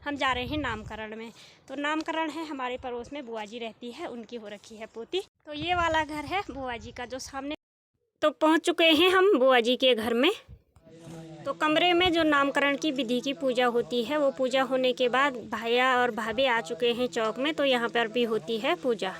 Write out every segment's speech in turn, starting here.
हम जा रहे हैं नामकरण में। तो नामकरण है हमारे पड़ोस में, बुआ जी रहती है, उनकी हो रखी है पोती। तो ये वाला घर है बुआ जी का जो सामने। तो पहुंच चुके हैं हम बुआ जी के घर में। तो कमरे में जो नामकरण की विधि की पूजा होती है, वो पूजा होने के बाद भैया और भाभी आ चुके हैं चौक में। तो यहाँ पर भी होती है पूजा।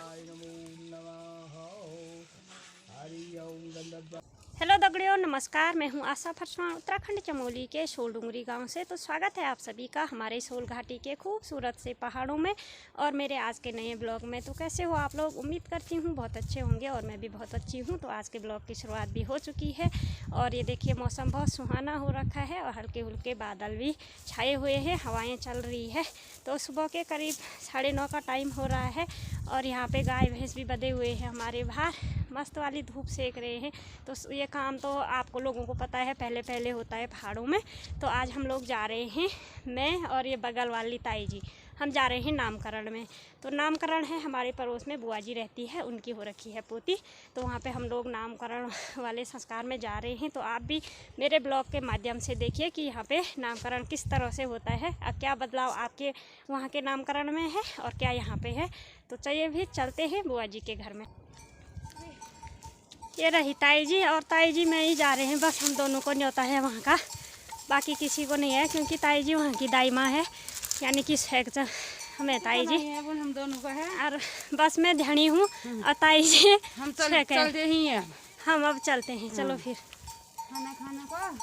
हेलो दगड़ियों, नमस्कार। मैं हूँ आशा फरसवान, उत्तराखंड चमोली के सोल डूंगरी गांव से। तो स्वागत है आप सभी का हमारे सोल घाटी के खूबसूरत से पहाड़ों में और मेरे आज के नए ब्लॉग में। तो कैसे हो आप लोग? उम्मीद करती हूँ बहुत अच्छे होंगे और मैं भी बहुत अच्छी हूँ। तो आज के ब्लॉग की शुरुआत भी हो चुकी है और ये देखिए मौसम बहुत सुहाना हो रखा है और हल्के हुल्के बादल भी छाए हुए हैं, हवाएँ चल रही है। तो सुबह के करीब 9:30 का टाइम हो रहा है और यहाँ पे गाय भैंस भी बंधे हुए हैं हमारे बाहर, मस्त वाली धूप सेक रहे हैं। तो ये काम तो आपको लोगों को पता है पहले पहले होता है पहाड़ों में। तो आज हम लोग जा रहे हैं, मैं और ये बगल वाली ताई जी, हम जा रहे हैं नामकरण में। तो नामकरण है हमारे पड़ोस में, बुआ जी रहती है, उनकी हो रखी है पोती। तो वहाँ पे हम लोग नामकरण वाले संस्कार में जा रहे हैं। तो आप भी मेरे ब्लॉग के माध्यम से देखिए कि यहाँ पे नामकरण किस तरह से होता है, क्या बदलाव आपके वहाँ के नामकरण में है और क्या यहाँ पे है। तो चलिए भी चलते हैं बुआ जी के घर में। ये रही ताई जी और ताई जी में ही जा रहे हैं, बस हम दोनों को न्योता है वहाँ का, बाकी किसी को नहीं है क्योंकि ताई जी वहाँ की दाई माँ है, यानी कि हमें ताई जी हम दोनों का है और बस मैं ध्यानी हूँ और ताई जी हम चलते ही हैं। हम अब चलते हैं। चलो फिर खाना को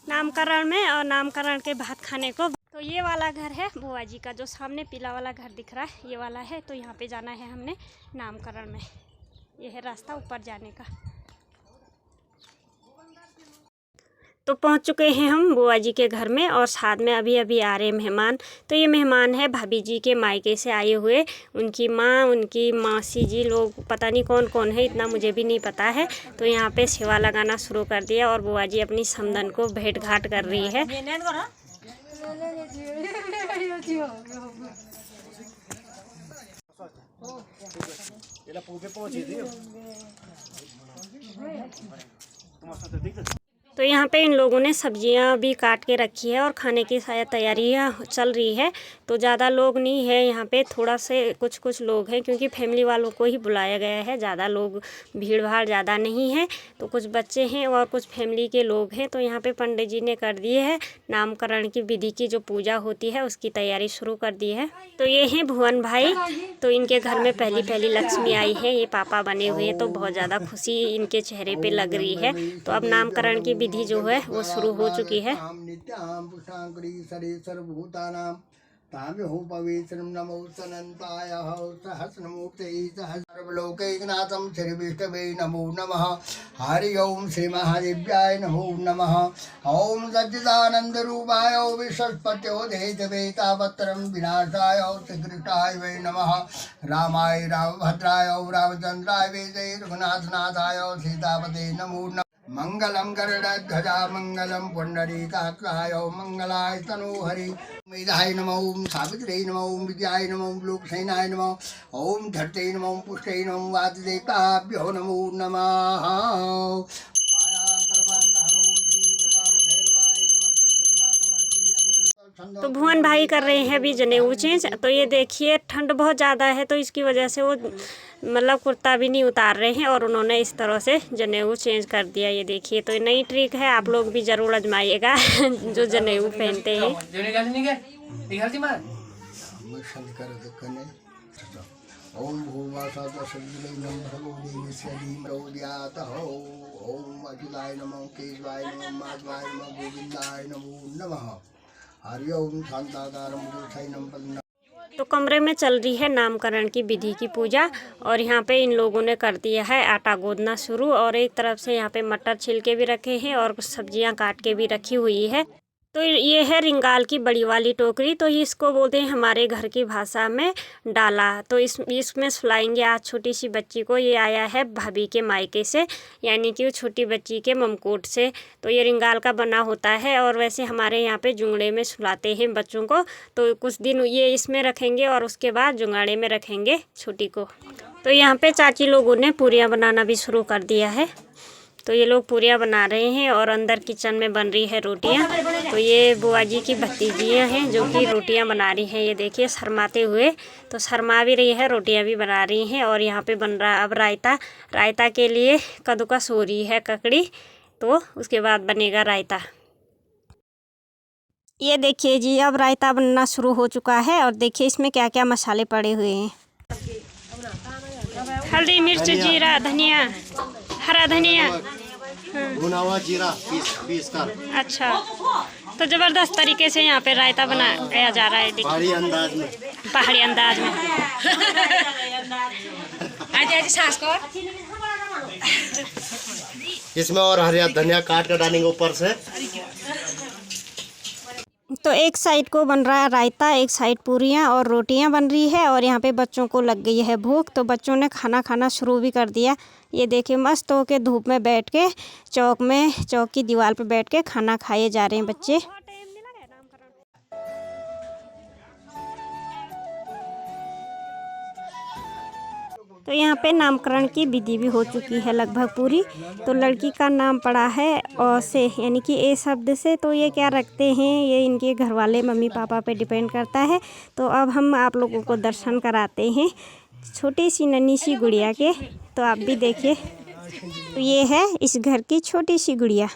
नामकरण में और नामकरण के बाद खाने को। तो ये वाला घर है बुआ जी का जो सामने पीला वाला घर दिख रहा है, ये वाला है। तो यहाँ पे जाना है हमने नामकरण में, ये है रास्ता ऊपर जाने का। तो पहुंच चुके हैं हम बुआ जी के घर में और साथ में अभी अभी आ रहे मेहमान। तो ये मेहमान है भाभी जी के मायके से आए हुए, उनकी माँ, उनकी मासी जी लोग, पता नहीं कौन कौन है, इतना मुझे भी नहीं पता है। तो यहाँ पे सेवा लगाना शुरू कर दिया और बुआ जी अपनी समधन को भेंट घाट कर रही है। तो यहाँ पे इन लोगों ने सब्जियाँ भी काट के रखी है और खाने की शायद तैयारियाँ चल रही है। तो ज़्यादा लोग नहीं है यहाँ पे, थोड़ा से कुछ लोग हैं क्योंकि फैमिली वालों को ही बुलाया गया है, ज़्यादा लोग, भीड़ भाड़ ज़्यादा नहीं है। तो कुछ बच्चे हैं और कुछ फैमिली के लोग हैं। तो यहाँ पे पंडित जी ने कर दिए है नामकरण की विधि की जो पूजा होती है उसकी तैयारी शुरू कर दी है। तो ये हैं भुवन भाई, तो इनके घर में पहली लक्ष्मी आई है, ये पापा बने हुए हैं। तो बहुत ज़्यादा खुशी इनके चेहरे पे लग रही है। तो अब नामकरण की विधि जो है वो शुरू हो चुकी है। नमो सनन्ताय सहस्रमूर्ते सहस्रलोकैकनाथं श्रीविष्णवे नमो नमः। हरि ओम श्री महादेव्याय नमो नमः। ओम सच्चिदानन्दरूपाय विश्वस्पत्यो देशवे तापत्रं विनाशाय श्रीकृष्णाय वै नमः। रामाय रामभद्राय रामचन्द्राय वेदे रघुनाथनाथाय सीतापते नमो नमः। मंगलम गरुड़ध्वजा मंगलम पुंडरीकाक्षाय मंगलाय तनोहरि। मेधाय नमः। ओम सावित्र्यै नमः। ओम विद्याय नमः। ओम लोकसेनाय नमः। ओम धरते नमः। ओम पुष्टै नमः। वासुदेवाभ्यो नमो नमः। तो भुवन भाई कर रहे हैं अभी जनेऊ चेंज। तो ये देखिए ठंड बहुत ज़्यादा है तो इसकी वजह से वो मतलब कुर्ता भी नहीं उतार रहे हैं और उन्होंने इस तरह से जनेऊ चेंज कर दिया। ये देखिए, तो नई ट्रिक है, आप लोग भी ज़रूर आजमाइएगा जो जनेऊ पहनते हैं। ओम ओम अखिलाय नमः। केशवाय नमः। माधवाय नमः। गोविंदाय नमो नमः। हरि ओम शांताकारं शयनं। तो कमरे में चल रही है नामकरण की विधि की पूजा और यहाँ पे इन लोगों ने कर दिया है आटा गोदना शुरू और एक तरफ से यहाँ पे मटर छिलके भी रखे हैं और कुछ सब्जियाँ काट के भी रखी हुई है। तो ये है रिंगाल की बड़ी वाली टोकरी, तो इसको बोलते हैं हमारे घर की भाषा में डाला। तो इसमें सुलाएंगे आज छोटी सी बच्ची को। ये आया है भाभी के मायके से, यानी कि वो छोटी बच्ची के ममकोट से। तो ये रिंगाल का बना होता है और वैसे हमारे यहाँ पे जुंगड़े में सुलाते हैं बच्चों को। तो कुछ दिन ये इसमें रखेंगे और उसके बाद जुंगाड़े में रखेंगे छोटी को। तो यहाँ पे चाची लोगों ने पूरियाँ बनाना भी शुरू कर दिया है। तो ये लोग पूरियाँ बना रहे हैं और अंदर किचन में बन रही है रोटियाँ। तो ये बुआ जी की भतीजियाँ हैं जो कि रोटियाँ बना रही हैं। ये देखिए शर्माते हुए, तो शर्मा भी रही है, रोटियाँ भी बना रही हैं। और यहाँ पे बन रहा अब रायता। रायता के लिए कद्दूकस हो रही है ककड़ी, तो उसके बाद बनेगा रायता। ये देखिए जी, अब रायता बनना शुरू हो चुका है और देखिए इसमें क्या क्या मसाले पड़े हुए हैं। हल्दी, मिर्च, जीरा, धनिया, हरा धनिया, भुना हुआ जीरा पीस कर। अच्छा, तो ज़बरदस्त तरीके से यहाँ पे रायता बनाया जा रहा है। देखिए पहाड़ी अंदाज में, पहाड़ी अंदाज में। इसमें और हरिया धनिया काट कर डालेंगे ऊपर से। तो एक साइड को बन रहा है रायता, एक साइड पूरियाँ और रोटियाँ बन रही है। और यहाँ पे बच्चों को लग गई है भूख, तो बच्चों ने खाना खाना शुरू भी कर दिया। ये देखिए मस्त होके धूप में बैठ के चौक की दीवार पे बैठ के खाना खाए जा रहे हैं बच्चे। तो यहाँ पे नामकरण की विधि भी हो चुकी है लगभग पूरी। तो लड़की का नाम पड़ा है औ से, यानी कि ए शब्द से। तो ये क्या रखते हैं ये इनके घर वाले मम्मी पापा पे डिपेंड करता है। तो अब हम आप लोगों को दर्शन कराते हैं छोटी सी नन्ही सी गुड़िया के। तो आप भी देखिए, तो ये है इस घर की छोटी सी गुड़िया।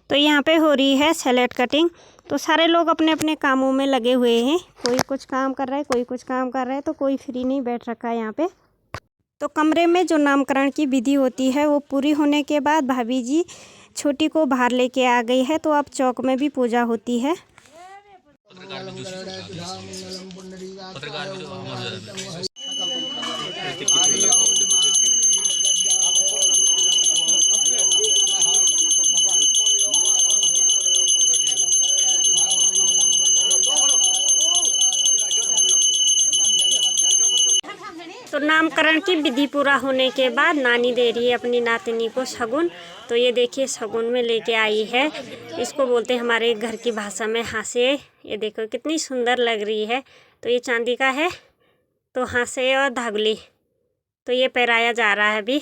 तो यहाँ पे हो रही है सैलेड कटिंग। तो सारे लोग अपने अपने कामों में लगे हुए हैं, कोई कुछ काम कर रहा है, कोई कुछ काम कर रहा है, तो कोई फ्री नहीं बैठ रखा है यहाँ पे। तो कमरे में जो नामकरण की विधि होती है वो पूरी होने के बाद भाभी जी छोटी को बाहर लेके आ गई है। तो अब चौक में भी पूजा होती है। तो नामकरण की विधि पूरा होने के बाद नानी दे रही है अपनी नातनी को शगुन। तो ये देखिए शगुन में लेके आई है, इसको बोलते हैं हमारे घर की भाषा में हासे। ये देखो कितनी सुंदर लग रही है। तो ये चांदी का है, तो हासे और धागुली। तो ये पहराया जा रहा है अभी।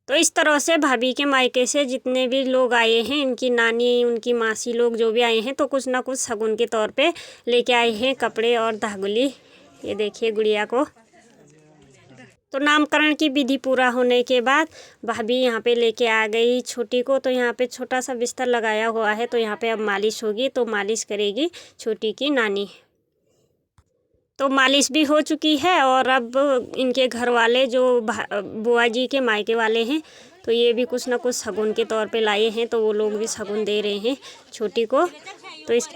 तो इस तरह से भाभी के मायके से जितने भी लोग आए हैं, इनकी नानी, उनकी मासी लोग जो भी आए हैं, तो कुछ ना कुछ शगुन के तौर पे लेके आए हैं कपड़े और धागुली। ये देखिए गुड़िया को। तो नामकरण की विधि पूरा होने के बाद भाभी यहाँ पे लेके आ गई छोटी को। तो यहाँ पे छोटा सा बिस्तर लगाया हुआ है, तो यहाँ पे अब मालिश होगी। तो मालिश करेगी छोटी की नानी। तो मालिश भी हो चुकी है और अब इनके घर वाले जो बुआ जी के मायके वाले हैं, तो ये भी कुछ ना कुछ शगुन के तौर पे लाए हैं। तो वो लोग भी शगुन दे रहे हैं छोटी को। तो इस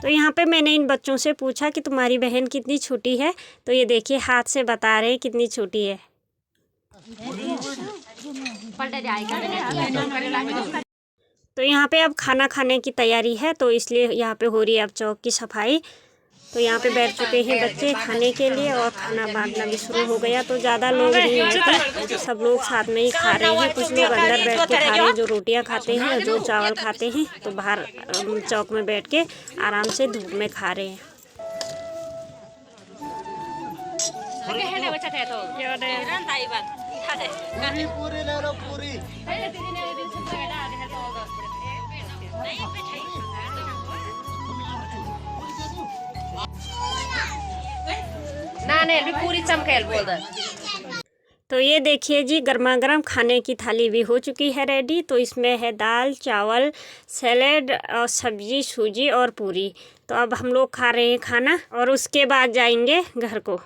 तो यहाँ पे मैंने इन बच्चों से पूछा कि तुम्हारी बहन कितनी छोटी है। तो ये देखिए हाथ से बता रहे हैं कितनी छोटी है। तो यहाँ पे अब खाना खाने की तैयारी है, तो इसलिए यहाँ पे हो रही है अब चौक की सफाई। तो यहाँ पे बैठ चुके हैं बच्चे खाने के लिए और खाना बांटना भी शुरू हो गया। तो ज़्यादा लोग नहीं आए थे, सब लोग साथ में ही खा रहे हैं। कुछ लोग अंदर बैठ के खा रहे हैं, जो रोटियाँ खाते हैं, जो चावल खाते हैं, तो बाहर चौक में बैठ के आराम से धूप में खा रहे हैं। पूरी ले लो पूरी। नाने भी पूरी चमकेल बोल दे। तो ये देखिए जी, गर्मा गर्म खाने की थाली भी हो चुकी है रेडी। तो इसमें है दाल, चावल, सैलेड और सब्जी, सूजी और पूरी। तो अब हम लोग खा रहे हैं खाना और उसके बाद जाएंगे घर को।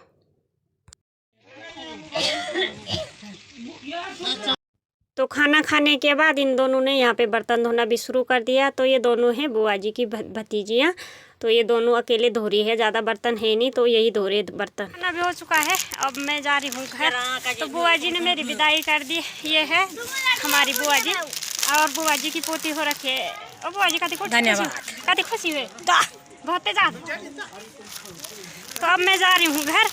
तो खाना खाने के बाद इन दोनों ने यहाँ पे बर्तन धोना भी शुरू कर दिया। तो ये दोनों हैं बुआ जी की भतीजियाँ। तो ये दोनों अकेले धो रही है, ज़्यादा बर्तन है नहीं तो यही धो रहे बर्तन। खाना भी हो चुका है, अब मैं जा रही हूँ घर। तो बुआ जी ने मेरी विदाई कर दी। ये है हमारी बुआ जी और बुआ जी की पोती हो रखी है। और बुआ जी कति खुशी हुए बहुत तेज। तो अब मैं जा रही हूँ घर।